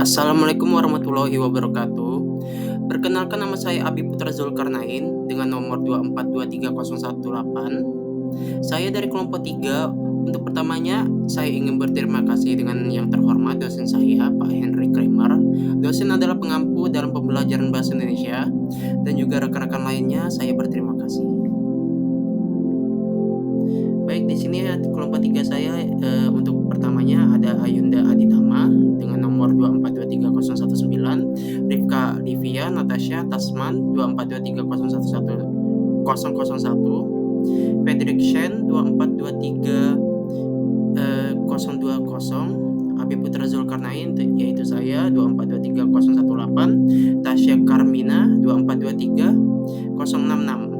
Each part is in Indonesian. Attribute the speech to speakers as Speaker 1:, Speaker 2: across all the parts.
Speaker 1: Assalamualaikum warahmatullahi wabarakatuh. Perkenalkan, nama saya Abi Putra Zulkarnain dengan nomor 2423018. Saya dari kelompok 3. Untuk pertamanya, saya ingin berterima kasih dengan yang terhormat dosen saya, Pak Henry Kramer. Dosen adalah pengampu dalam pembelajaran bahasa Indonesia, dan juga rekan-rekan lainnya saya berterima kasih. Baik, di sini kelompok 3 saya, untuk pertamanya ada Ayunda Aditama dengan nomor 2423019, Rifka Livia Natasha Tasman 242301101, Frederick Shen 2423020, Abi Putra Zulkarnain yaitu saya 2423018, Tasya Karmina 2423066.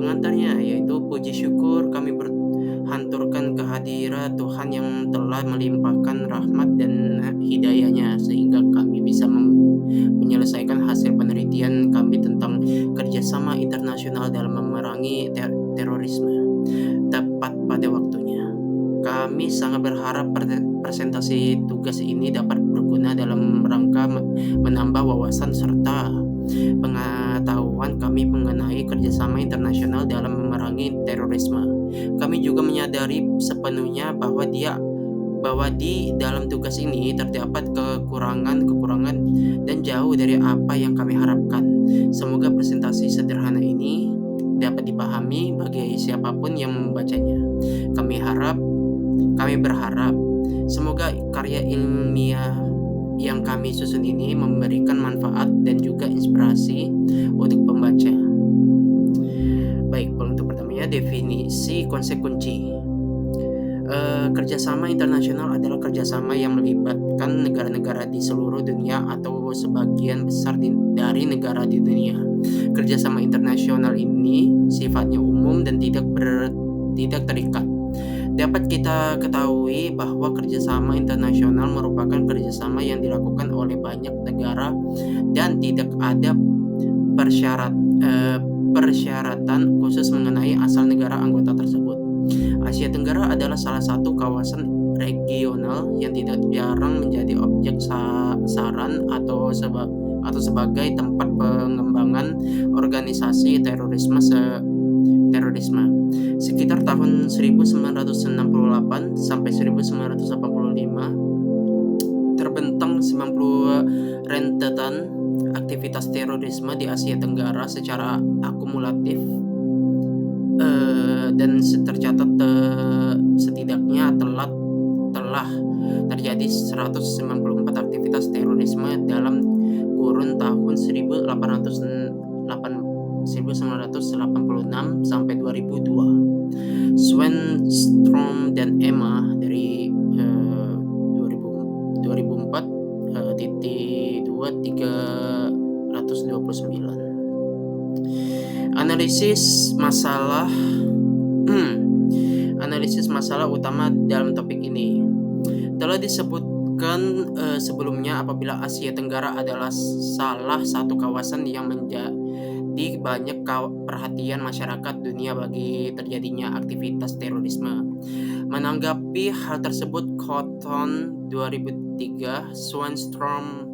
Speaker 1: Pengantarnya yaitu puji syukur kami berhanturkan kehadirat Tuhan yang telah melimpahkan rahmat dan hidayahnya sehingga kami bisa menyelesaikan hasil penelitian kami tentang kerjasama internasional dalam memerangi terorisme tepat pada waktunya. Kami sangat berharap presentasi tugas ini dapat berguna dalam rangka menambah wawasan serta pengetahuan kami mengenai kerjasama internasional dalam memerangi terorisme. Kami juga menyadari sepenuhnya bahwa di dalam tugas ini terdapat kekurangan dan jauh dari apa yang kami harapkan. Semoga presentasi sederhana ini dapat dipahami bagi siapapun yang membacanya. Kami berharap semoga karya ilmiah yang kami susun ini memberikan manfaat dan juga inspirasi untuk pembaca. Baik, untuk pertamanya definisi konsep kunci. Kerjasama internasional adalah kerjasama yang melibatkan negara-negara di seluruh dunia atau sebagian besar dari negara di dunia. Kerjasama internasional ini sifatnya umum dan tidak terikat. Dapat kita ketahui bahwa kerjasama internasional merupakan kerjasama yang dilakukan oleh banyak negara dan tidak ada persyaratan khusus mengenai asal negara anggota tersebut. Asia Tenggara adalah salah satu kawasan regional yang tidak jarang menjadi objek sasaran atau sebagai tempat pengembangan organisasi terorisme. Sekitar tahun 1968 sampai 1985 terbentang 90 rentetan aktivitas terorisme di Asia Tenggara secara akumulatif, dan tercatat setidaknya telah terjadi 194 aktivitas terorisme dalam kurun tahun 1986 sampai 2002. Sven Strom dan Emma dari 2004 329. Analisis masalah utama dalam topik ini telah disebutkan sebelumnya. Apabila Asia Tenggara adalah salah satu kawasan yang menjadi banyak perhatian masyarakat dunia bagi terjadinya aktivitas terorisme. Menanggapi hal tersebut, Cotton 2003, Swanstrom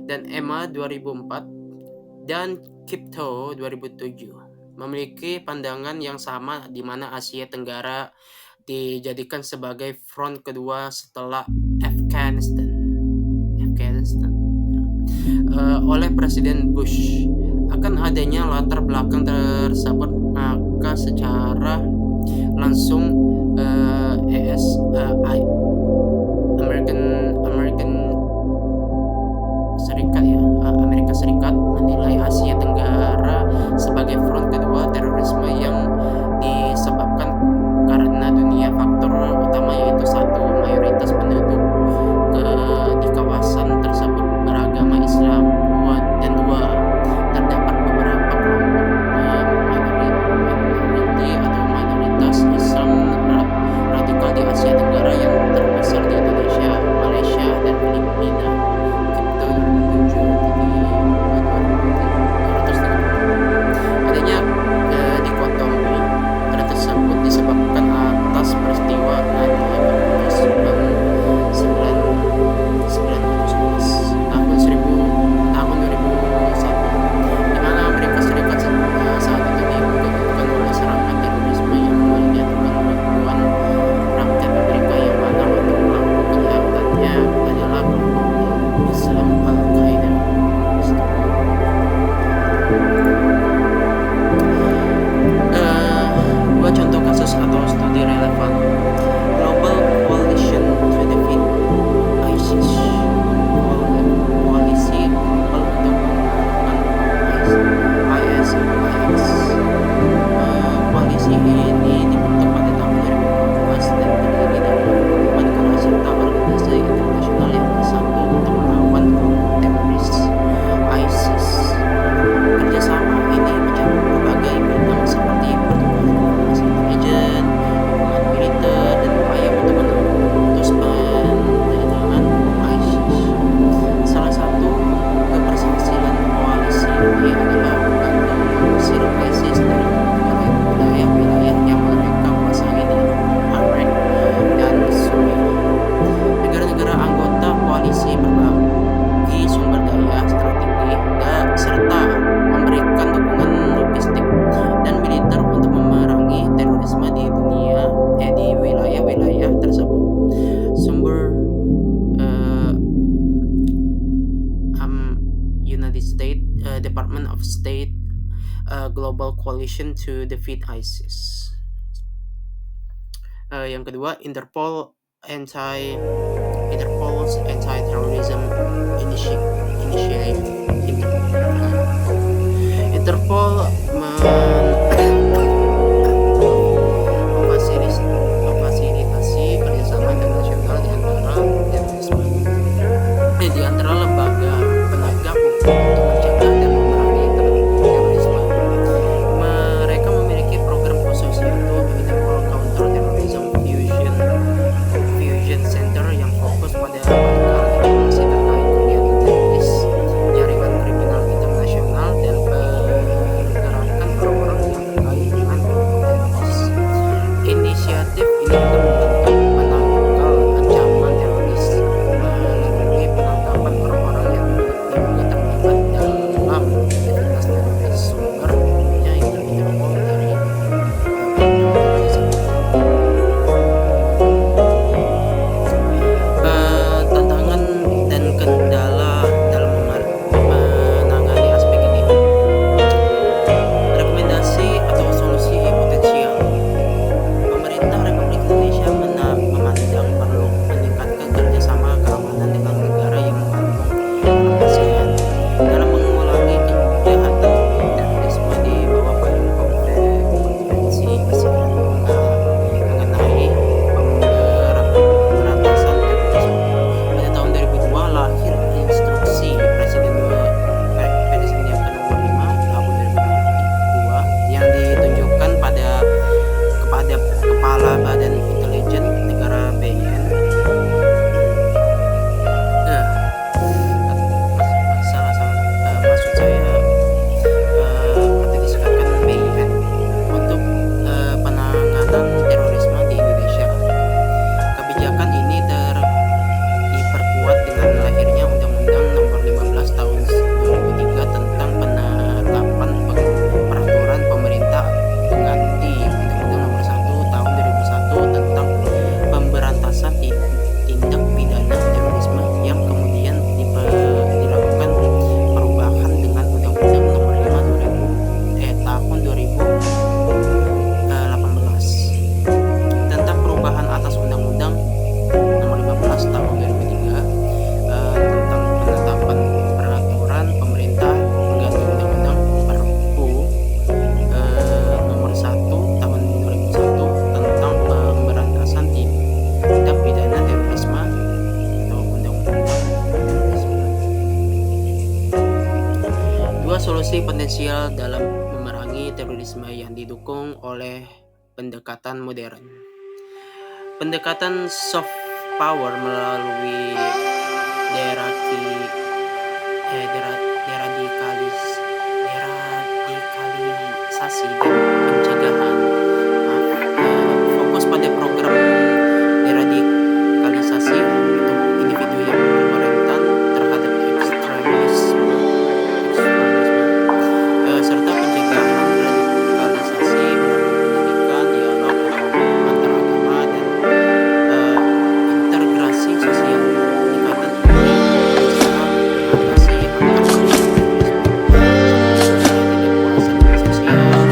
Speaker 1: dan Emma 2004 dan Kipto 2007 memiliki pandangan yang sama, di mana Asia Tenggara dijadikan sebagai front kedua setelah Afghanistan oleh Presiden Bush. Akan adanya latar belakang tersebut, maka secara langsung Amerika Serikat menilai Asia Tenggara sebagai front kedua terorisme yang disebabkan karena dunia faktor utama, yaitu satu, mayoritas penduduk di kawasan tersebut beragama Islam, dan dua, terdapat beberapa kelompok minoriti atau minoritas Islam radikal di Asia Tenggara yang terbesar di Indonesia, Malaysia, dan Filipina. Kita 2007 Koalisi ini dibentuk pada tahun 2015 dan terdiri dari 25 negara serta organisasi internasional yang bersatu untuk melawan kelompok teroris ISIS. Kerjasama ini mencakup berbagai bidang seperti pertukaran informasi intelijen, hubungan militer, dan upaya untuk memutus pendanaan ISIS. Salah satu keberhasilan koalisi ini adalah membantu mengusir ISIS dari wilayah-wilayah yang mereka kuasai di Irak dan Suriah. Negara-negara anggota koalisi berbagi sumber daya, strategi, serta memberikan dukungan logistik dan militer untuk memerangi terorisme di wilayah-wilayah tersebut. Sumber United States Department of State Global Coalition to Defeat ISIS. Yang kedua, Interpol's Anti-Terrorism Initiative. Interpol memfasilitasi kerjasama internasional di antara lembaga penegak hukum untuk mencegah dan memerangi terorisme. Mereka memiliki program khusus yaitu Interpol Counter Terrorism Fusion Center yang fokus pada pengumpulan informasi terkait kegiatan teroris, jaringan kriminal internasional, dan pergerakan orang-orang yang terkait dengan kelompok teroris. Inisiatif ini juga membantu menangkal ancaman teroris melalui penangkapan orang-orang yang diduga terlibat dalam aktivitas teroris. Sumbernya itu Interpol dari tantangan dan kendala dalam menangani aspek ini. Rekomendasi atau solusi potensial. Pemerintah Republik Indonesia memandang perlu meningkatkan kerjasama keamanan dengan negara yang mengandung dalam ASEAN dalam mengulangi kejahatan terorisme di bawah payung Konvensi ASEAN mengenai pemberantasan terorisme. Pada tahun 2002 lahir instruksi Presiden yang ke-25 tahun 2002 yang ditunjukkan kepada Kepala Badan Intelijen Negara BIN. Maksud saya atau disingkatkan BIN untuk penanganan terorisme di Indonesia. Kebijakan ini diperkuat dengan lahirnya Undang-Undang Nomor 15 Tahun 2003 tentang penetapan peraturan pemerintah pengganti Undang-Undang Nomor 1 Tahun 2001 tentang pemberantasan tindak pidana terorisme yang kemudian dilakukan perubahan dengan Undang-Undang Nomor 5 Tahun 2018 tentang perubahan atas Undang-Undang Nomor 15 Tahun 2003 tentang penetapan peraturan pemerintah pengganti Undang-Undang Perpu Nomor 1 Tahun 2001 tentang pemberantasan tindak pidana terorisme atau Undang-Undang Terorisme. Dua solusi potensial dalam memerangi terorisme yang didukung oleh pendekatan modern. Pendekatan soft power melalui deradikalisasi dan pencegahan. Fokus pada program deradikalisasi untuk individu yang rentan terhadap ekstremisme, serta pencegahan radikalisasi melalui pendidikan, dialog antaragama, dan integrasi sosial. Pendekatan ini bisa mengatasi angka terorisme seperti kekerasan sosial,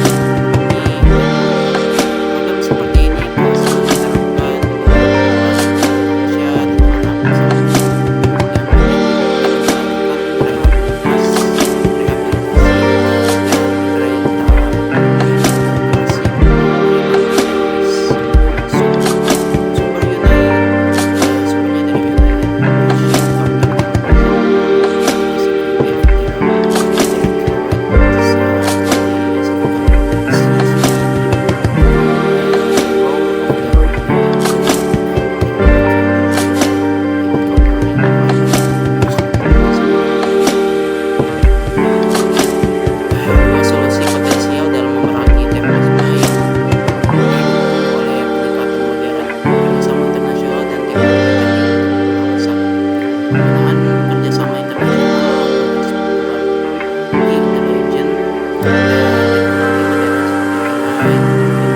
Speaker 1: Teknologi modern seperti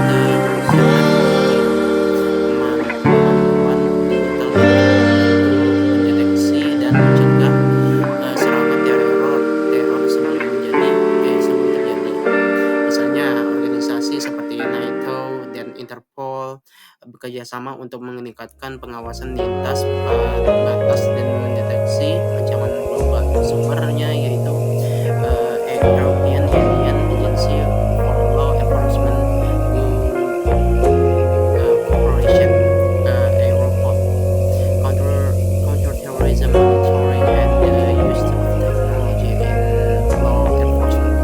Speaker 1: AI, komputer, smartphone, kemampuan digital membantu untuk mendeteksi dan mencegah serangan teror sebelum terjadi. Misalnya organisasi seperti NATO dan Interpol bekerja sama untuk meningkatkan pengawasan lintas batas dan mendeteksi ancaman global. Sumbernya yaitu European Union Agency for Law Enforcement Cooperation, Europol, counter counterterrorism monitoring and the use of technology in law enforcement.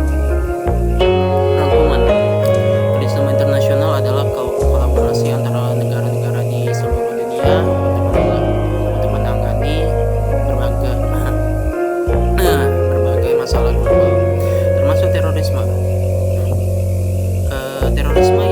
Speaker 1: Rangkuman, kerjasama internasional adalah kolaborasi antara negara-negara di seluruh dunia untuk menangani berbagai berbagai masalah global, termasuk terorisme. Terorisme